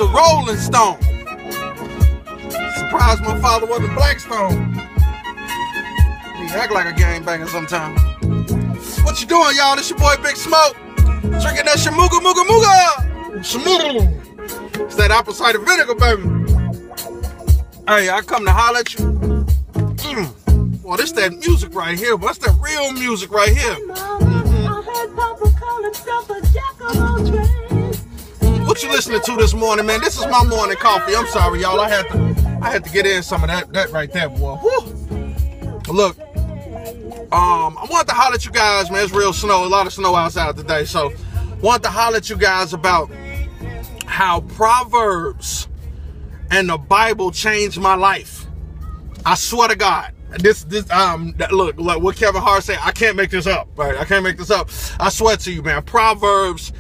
a Rolling Stone. Surprised my father wasn't Blackstone. He act like a gangbanger sometimes. What you doing, y'all? This your boy Big Smoke. Drinking that shamuga muga muga. Shamuga. It's that apple cider vinegar, baby. Hey, I come to holler at you. Well, this that music right here. What's that real music right here? What you listening to this morning, man? This is my morning coffee. I'm sorry, y'all. I had to get in some of that right there, boy. Woo. Look, I wanted to holler at you guys, man. It's real snow, a lot of snow outside today. So, wanted to holler at you guys about how Proverbs and the Bible changed my life. I swear to God. Look, like what Kevin Hart said, I can't make this up, right? I can't make this up. I swear to you, man. Proverbs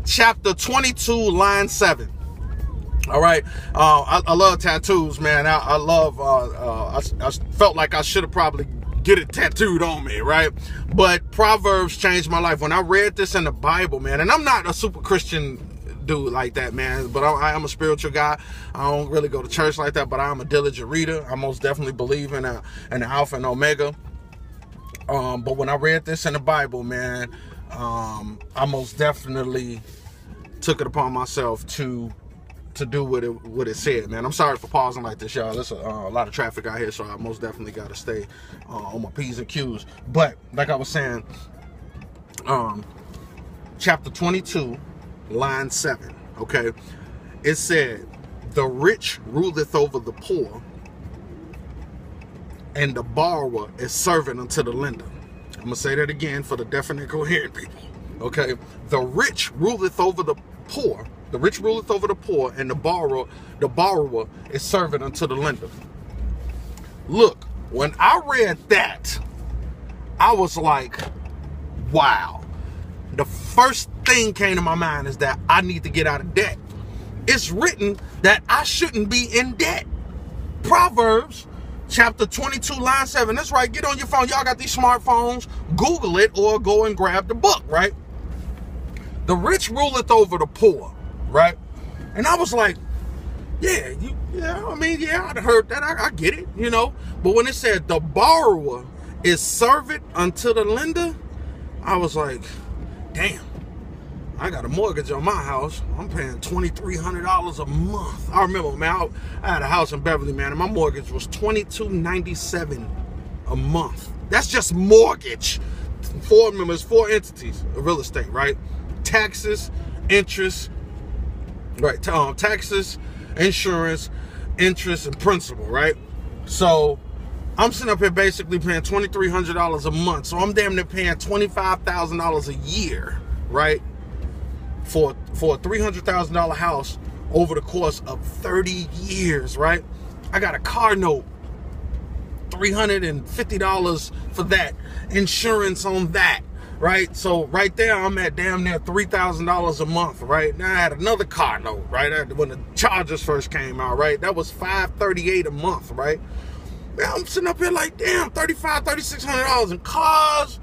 chapter 22, line 7. All right. I love tattoos, man. I love, I felt like I should have probably get it tattooed on me, right? But Proverbs changed my life. When I read this in the Bible, man, and I'm not a super Christian dude like that, man, but I am a spiritual guy. I don't really go to church like that, but I'm a diligent reader. I most definitely believe in the Alpha and Omega. But when I read this in the Bible, man, I most definitely took it upon myself to do what it said, man. I'm sorry for pausing like this, y'all. There's a lot of traffic out here, so I most definitely got to stay on my P's and Q's. But like I was saying, chapter 22, line 7, okay? It said, the rich ruleth over the poor, and the borrower is servant unto the lender. I'm going to say that again for the deaf and incoherent people, okay? The rich ruleth over the poor. The rich ruleth over the poor, and the borrower is servant unto the lender. Look, when I read that, I was like, wow. The first thing came to my mind is that I need to get out of debt. It's written that I shouldn't be in debt. Proverbs chapter 22, line 7. That's right. Get on your phone. Y'all got these smartphones. Google it or go and grab the book, right? The rich ruleth over the poor, right? And I was like, I'd heard that. I get it, you know. But when it said the borrower is servant unto the lender, I was like, damn, I got a mortgage on my house. I'm paying $2,300 a month. I remember, man, I had a house in Beverly, man, and my mortgage was $2,297 a month. That's just mortgage. 4 entities of real estate, right? Taxes, interest, right? Taxes, insurance, interest, and principal, right? So I'm sitting up here basically paying $2,300 a month. So I'm damn near paying $25,000 a year, right? For a $300,000 house over the course of 30 years, right? I got a car note, $350 for that, insurance on that, right? So right there, I'm at damn near $3,000 a month, right? Now I had another car note, right? When the Chargers first came out, right? That was $538 a month, right? Man, I'm sitting up here like, damn, $3,600 in cars.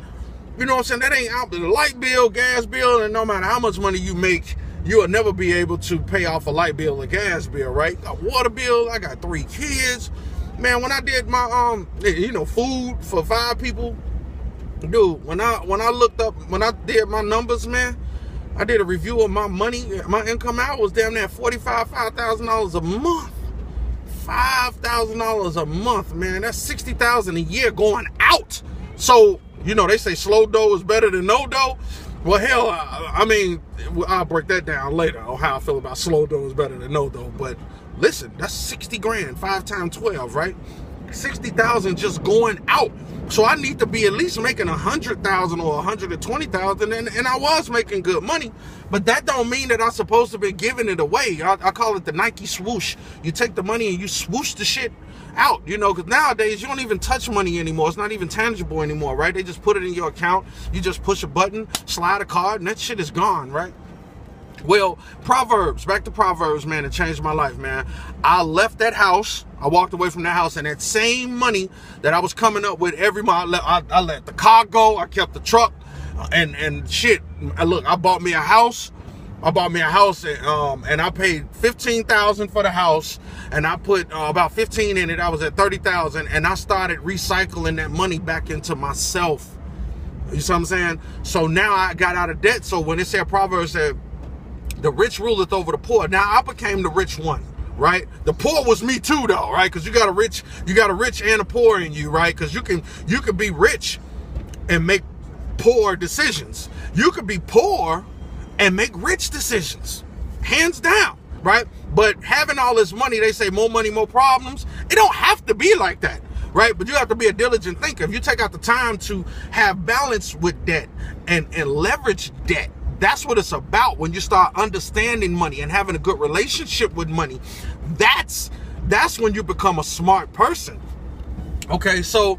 You know what I'm saying? That ain't out the light bill, gas bill, and no matter how much money you make, you'll never be able to pay off a light bill or gas bill, right? Got water bill. I got 3 kids. Man, when I did my food for 5 people, dude, when I did my numbers, man, I did a review of my money, my income out was damn near $5,000 a month. $5,000 a month, man. That's $60,000 a year going out. So, you know, they say slow dough is better than no dough. Well, hell, I mean, I'll break that down later on how I feel about slow dough is better than no dough. But listen, that's 60 grand, 5 times 12, right? 60,000 just going out. So I need to be at least making 100,000 or 120,000, and I was making good money. But that don't mean that I'm supposed to be giving it away. I call it the Nike swoosh. You take the money and you swoosh the shit out, you know, because nowadays you don't even touch money anymore. It's not even tangible anymore, right? They just put it in your account. You just push a button, slide a card, and that shit is gone, right? Well, Proverbs, back to Proverbs, man, it changed my life, man. I left that house. I walked away from that house, and that same money that I was coming up with every month, I let the car go. I kept the truck, and shit. Look, I bought me a house, I bought me a house, and I paid $15,000 for the house, and I put about 15 in it. I was at 30,000, and I started recycling that money back into myself. You see what I'm saying? So now I got out of debt. So when it said Proverbs said, the rich ruleth over the poor, now I became the rich one, right? The poor was me too, though, right? Because you got a rich and a poor in you, right? Because you can be rich and make poor decisions. You could be poor and make rich decisions, hands down, right? But having all this money, they say more money, more problems. It don't have to be like that, right? But you have to be a diligent thinker. If you take out the time to have balance with debt and leverage debt, that's what it's about. When you start understanding money and having a good relationship with money, that's when you become a smart person. Okay, so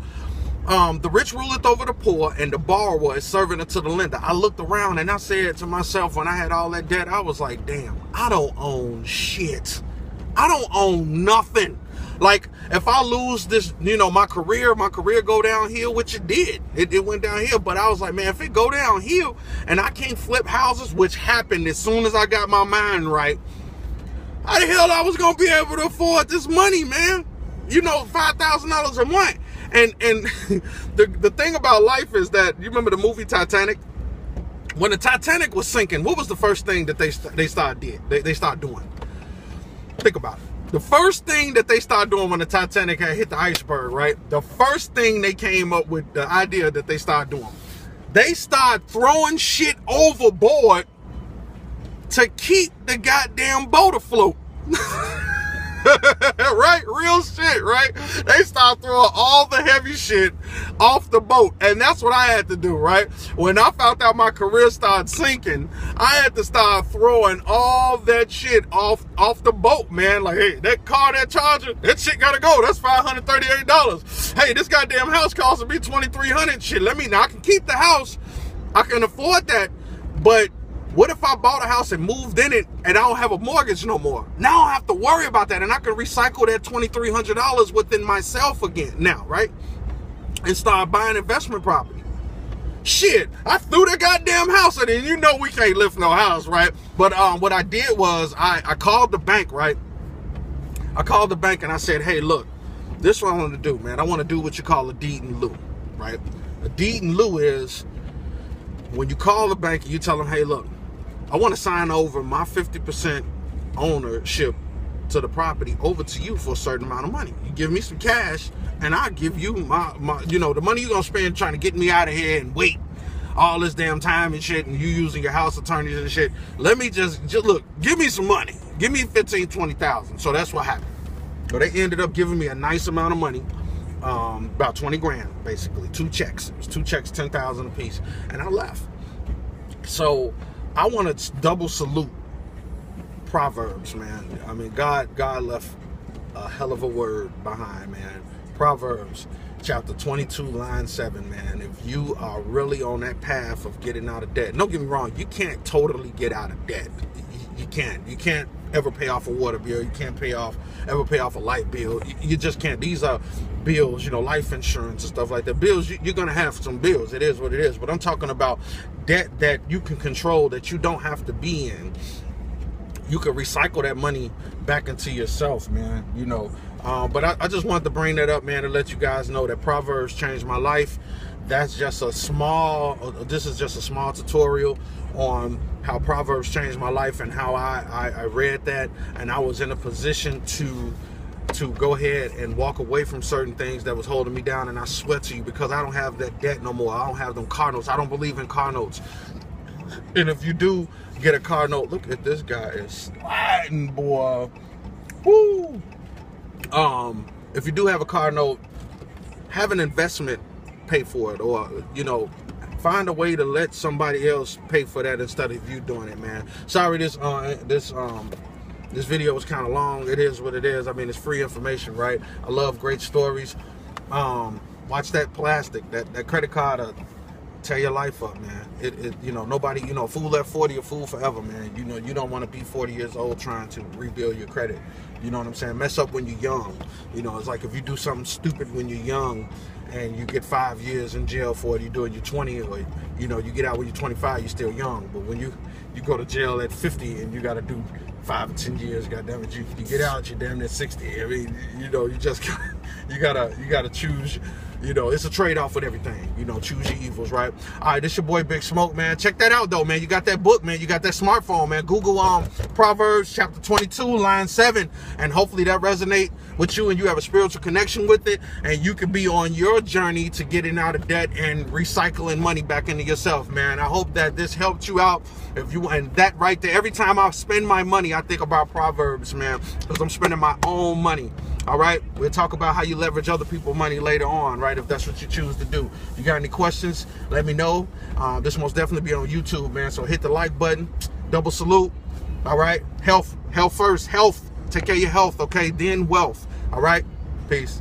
the rich ruleth over the poor, and the borrower is servant unto the lender. I looked around and I said to myself, when I had all that debt, I was like, damn, I don't own shit. I don't own nothing. Like, if I lose this, my career go downhill, which it did. It went downhill, but I was like, man, if it go downhill and I can't flip houses, which happened as soon as I got my mind right, how the hell I was going to be able to afford this money, man? $5,000 a month. And the thing about life is that, you remember the movie Titanic? When the Titanic was sinking, what was the first thing that they started doing? Think about it. The first thing that they started doing when the Titanic had hit the iceberg, right? The first thing they came up with, the idea that they started doing, they started throwing shit overboard to keep the goddamn boat afloat. Right? Real shit, right? They start throwing all the heavy shit off the boat. And that's what I had to do, right? When I found out my career started sinking, I had to start throwing all that shit off the boat, man. Like, hey, that car, that Charger, that shit gotta go. That's $538. Hey, this goddamn house costing me $2,300. Shit, I can keep the house. I can afford that. But what if I bought a house and moved in it and I don't have a mortgage no more? Now I don't have to worry about that, and I can recycle that $2,300 within myself again now, right? And start buying investment property. Shit, I threw the goddamn house at it, and we can't lift no house, right? But what I did was I called the bank, right? I called the bank and I said, hey, look, this is what I want to do, man. I want to do what you call a deed in lieu, right? A deed in lieu is when you call the bank and you tell them, hey, look, I want to sign over my 50% ownership to the property over to you for a certain amount of money. You give me some cash, and I'll give you my the money you're going to spend trying to get me out of here and wait all this damn time and shit, and you using your house attorneys and shit. Let me just look, give me some money. Give me $15,000, $20,000. So that's what happened. So they ended up giving me a nice amount of money, about 20 grand, basically. 2 checks. It was 2 checks, 10,000 a piece. And I left. So I want to double salute Proverbs, man. I mean, God left a hell of a word behind, man. Proverbs chapter 22, line 7, man. If you are really on that path of getting out of debt, don't get me wrong, you can't totally get out of debt. You can't ever pay off a water bill. You can't ever pay off a light bill. You just can't. These are bills, life insurance and stuff like that. Bills, you're going to have some bills. It is what it is. But I'm talking about debt that you can control, that you don't have to be in. You can recycle that money back into yourself, man. But I just wanted to bring that up, man, to let you guys know that Proverbs changed my life. This is just a small tutorial on how Proverbs changed my life and how I read that, and I was in a position to go ahead and walk away from certain things that was holding me down. And I swear to you, because I don't have that debt no more. I don't have them car notes. I don't believe in car notes. And if you do get a car note, look at this guy is sliding, boy. Woo! If you do have a car note, have an investment pay for it, or find a way to let somebody else pay for that instead of you doing it, man. Sorry, this video is kind of long. It is what it is. I mean, it's free information, right? I love great stories. Watch that plastic, that credit card tear your life up, man. Nobody, fool at 40 or fool forever, man. You don't want to be 40 years old trying to rebuild your credit. You know what I'm saying? Mess up when you're young. It's like if you do something stupid when you're young and you get 5 years in jail for it, you do it, you're 20, or you know, you get out when you're 25, you're still young. But when you go to jail at 50 and you got to do 5 or 10 years, goddamn it, you get out, you're damn near 60. I mean, you know, you just you gotta choose. You know, it's a trade-off with everything. You know, choose your evils, right? All right, this your boy Big Smoke, man. Check that out, though, man. You got that book, man. You got that smartphone, man. Google Proverbs chapter 22, line 7, and hopefully that resonate with you and you have a spiritual connection with it, and you can be on your journey to getting out of debt and recycling money back into yourself, man. I hope that this helped you out. If you, and that right there, every time I spend my money, I think about Proverbs, man, because I'm spending my own money. All right, we'll talk about how you leverage other people's money later on, right? If that's what you choose to do. If you got any questions, let me know. This most definitely be on YouTube, man. So hit the like button, double salute. All right, health first, health. Take care of your health, okay? Then wealth. All right, peace.